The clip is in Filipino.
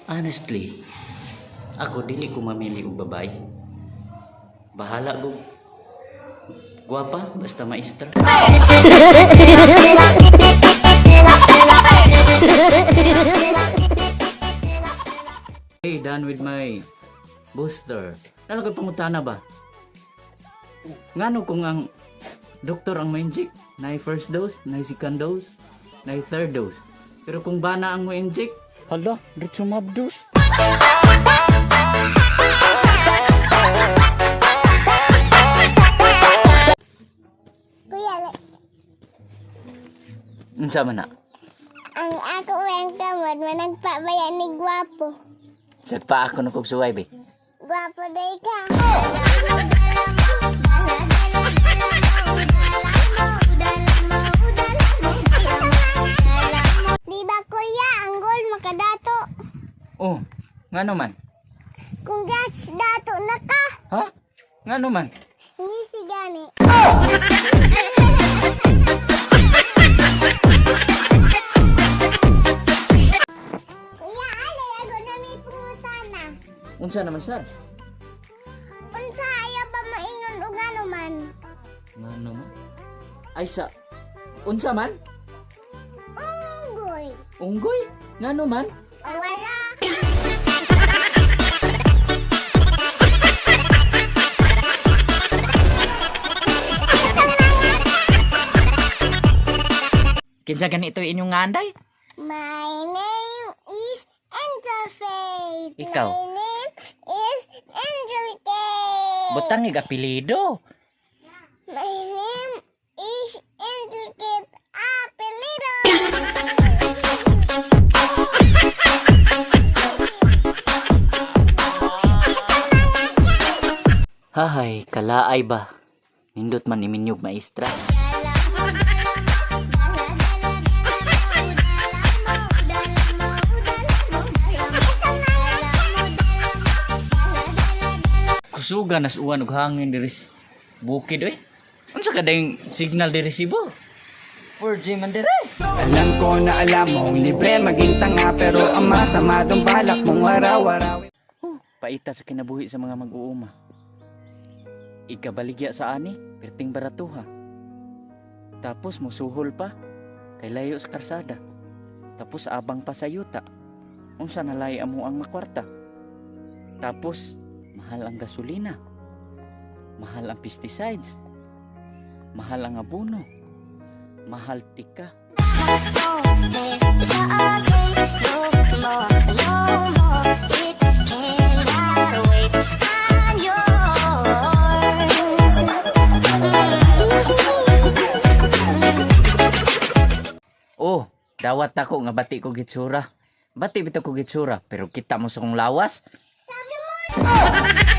Honestly, ako dili ko mamili og babay. Bahala ko. Guwapa basta maestra. Hey, done with my booster. Talaga pangutana ba? Ngano kung ang doktor ang ma-inject? Na first dose, na second dose, na third dose. Pero kung bana ang ma-inject, hala, dito mabdos. Kuya, Unsa man na? ang ako ang kamot, managpabayan ni Gwapo. Sagpa ako na kog suway be. Gwapo day ka. Di ba kuya, ang goal makadato? Oh, ngano man? Kung gas dato na ka, Ha? Ngano man? hindi si gani. Kuya, alay ako na may pangutana. Unsa naman sad? Unsa ayaw ba maingon o ngano man? Ngano man? Ay sa unsa man? Unggoy. Unggoy? Ngano man? O wala. Kinsa ganito inyong nganday? My name is Angel Faith. Ikaw? My name is Angel K. Butang ig apelyido. My name is Angel K. Apelido. Hahay, kalaay ba? Nindot man iminyog maestra. Kusuga nas uwan og hangin diri sa bukid oy. Unsa ka dayong signal diri Cebu? 4G man diri. Alam ko na alam mong libre maging tanga, pero ang masama dong balak mong waraw-warawin. Paita sa kinabuhi sa mga mag-uuma. Ikabaligya sa ani, perting baratuha. Tapos musuhol pa, kay layo sa karsada. Tapos abang pa sa yuta. Unsa nalay amo ang makwarta. Tapos mahal ang gasolina. Mahal ang pesticides. Mahal ang abono. Mahal tika. Oh, dawat ako nga bati ko gitsura. Bati bitaw ko gitsura, pero kita mo sa kong lawas. Sabi mo!